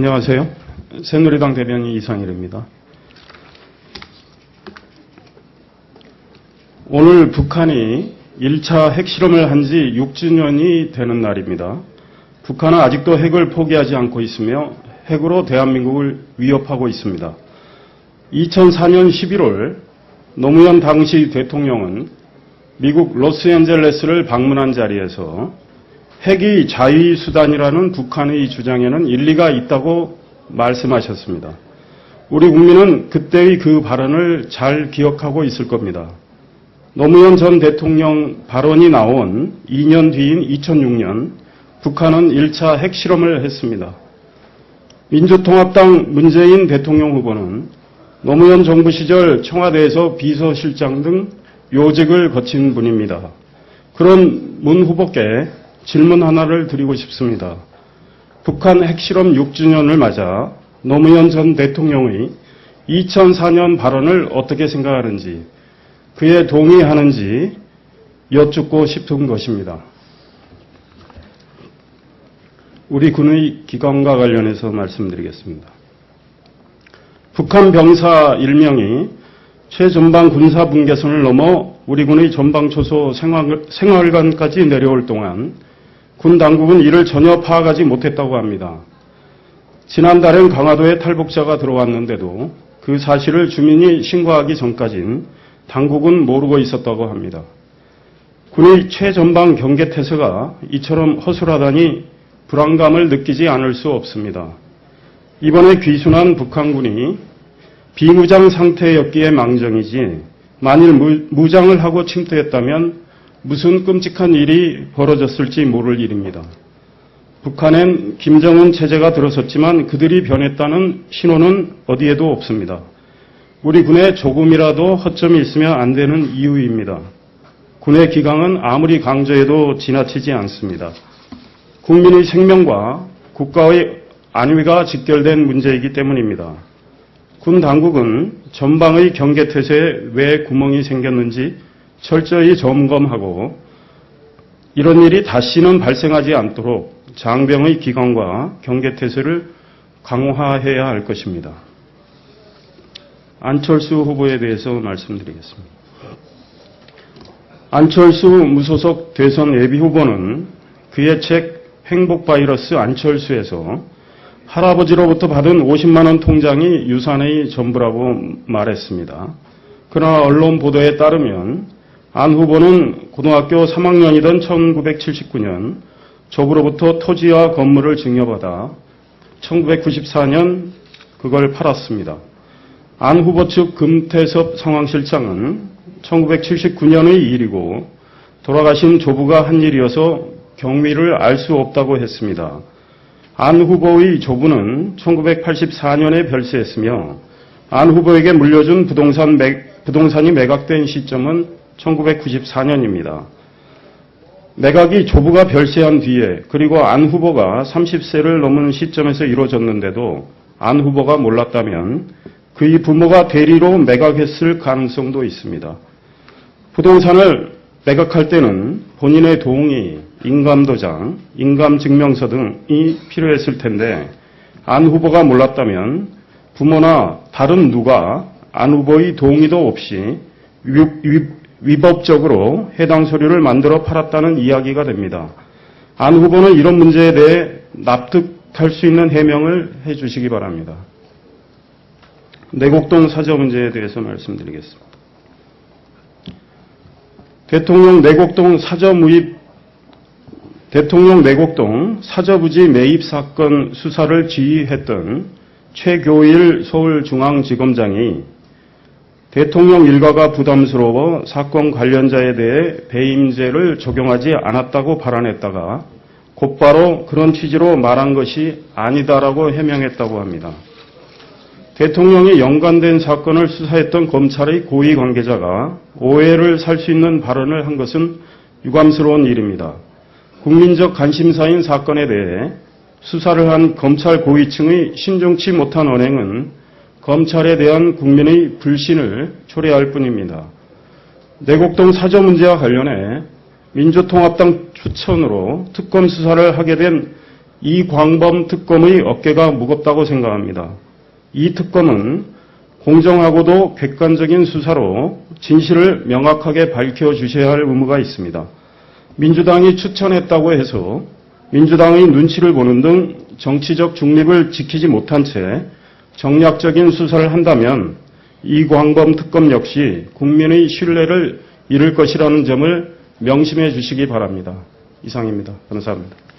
안녕하세요. 새누리당 대변인 이상일입니다. 오늘 북한이 1차 핵실험을 한 지 6주년이 되는 날입니다. 북한은 아직도 핵을 포기하지 않고 있으며 핵으로 대한민국을 위협하고 있습니다. 2004년 11월 노무현 당시 대통령은 미국 로스앤젤레스를 방문한 자리에서 핵이 자위 수단이라는 북한의 주장에는 일리가 있다고 말씀하셨습니다. 우리 국민은 그때의 그 발언을 잘 기억하고 있을 겁니다. 노무현 전 대통령 발언이 나온 2년 뒤인 2006년 북한은 1차 핵실험을 했습니다. 민주통합당 문재인 대통령 후보는 노무현 정부 시절 청와대에서 비서실장 등 요직을 거친 분입니다. 그런 문 후보께 질문 하나를 드리고 싶습니다. 북한 핵실험 6주년을 맞아 노무현 전 대통령의 2004년 발언을 어떻게 생각하는지, 그에 동의하는지 여쭙고 싶은 것입니다. 우리 군의 기강과 관련해서 말씀드리겠습니다. 북한 병사 1명이 최전방 군사분계선을 넘어 우리 군의 전방초소 생활관까지 내려올 동안 군 당국은 이를 전혀 파악하지 못했다고 합니다. 지난달엔 강화도에 탈북자가 들어왔는데도 그 사실을 주민이 신고하기 전까진 당국은 모르고 있었다고 합니다. 군의 최전방 경계태세가 이처럼 허술하다니 불안감을 느끼지 않을 수 없습니다. 이번에 귀순한 북한군이 비무장 상태였기에 망정이지 만일 무장을 하고 침투했다면 무슨 끔찍한 일이 벌어졌을지 모를 일입니다. 북한엔 김정은 체제가 들어섰지만 그들이 변했다는 신호는 어디에도 없습니다. 우리 군에 조금이라도 허점이 있으면 안 되는 이유입니다. 군의 기강은 아무리 강조해도 지나치지 않습니다. 국민의 생명과 국가의 안위가 직결된 문제이기 때문입니다. 군 당국은 전방의 경계태세에 왜 구멍이 생겼는지 철저히 점검하고 이런 일이 다시는 발생하지 않도록 장병의 기강과 경계태세를 강화해야 할 것입니다. 안철수 후보에 대해서 말씀드리겠습니다. 안철수 무소속 대선 예비후보는 그의 책 행복바이러스 안철수에서 할아버지로부터 받은 50만 원 통장이 유산의 전부라고 말했습니다. 그러나 언론 보도에 따르면 안 후보는 고등학교 3학년이던 1979년 조부로부터 토지와 건물을 증여받아 1994년 그걸 팔았습니다. 안 후보 측 금태섭 상황실장은 1979년의 일이고 돌아가신 조부가 한 일이어서 경위를 알 수 없다고 했습니다. 안 후보의 조부는 1984년에 별세했으며 안 후보에게 물려준 부동산이 매각된 시점은 1994년입니다. 매각이 조부가 별세한 뒤에 그리고 안 후보가 30세를 넘은 시점에서 이루어졌는데도 안 후보가 몰랐다면 그의 부모가 대리로 매각했을 가능성도 있습니다. 부동산을 매각할 때는 본인의 동의, 인감도장, 인감증명서 등이 필요했을 텐데 안 후보가 몰랐다면 부모나 다른 누가 안 후보의 동의도 없이 위법적으로 해당 서류를 만들어 팔았다는 이야기가 됩니다. 안 후보는 이런 문제에 대해 납득할 수 있는 해명을 해 주시기 바랍니다. 내곡동 사저 문제에 대해서 말씀드리겠습니다. 대통령 내곡동 사저부지 매입 사건 수사를 지휘했던 최교일 서울중앙지검장이 대통령 일가가 부담스러워 사건 관련자에 대해 배임죄를 적용하지 않았다고 발언했다가 곧바로 그런 취지로 말한 것이 아니다라고 해명했다고 합니다. 대통령이 연관된 사건을 수사했던 검찰의 고위 관계자가 오해를 살 수 있는 발언을 한 것은 유감스러운 일입니다. 국민적 관심사인 사건에 대해 수사를 한 검찰 고위층의 신중치 못한 언행은 검찰에 대한 국민의 불신을 초래할 뿐입니다. 내곡동 사저 문제와 관련해 민주통합당 추천으로 특검 수사를 하게 된 이광범 특검의 어깨가 무겁다고 생각합니다. 이 특검은 공정하고도 객관적인 수사로 진실을 명확하게 밝혀주셔야 할 의무가 있습니다. 민주당이 추천했다고 해서 민주당의 눈치를 보는 등 정치적 중립을 지키지 못한 채 정략적인 수사를 한다면 이광범 특검 역시 국민의 신뢰를 잃을 것이라는 점을 명심해 주시기 바랍니다. 이상입니다. 감사합니다.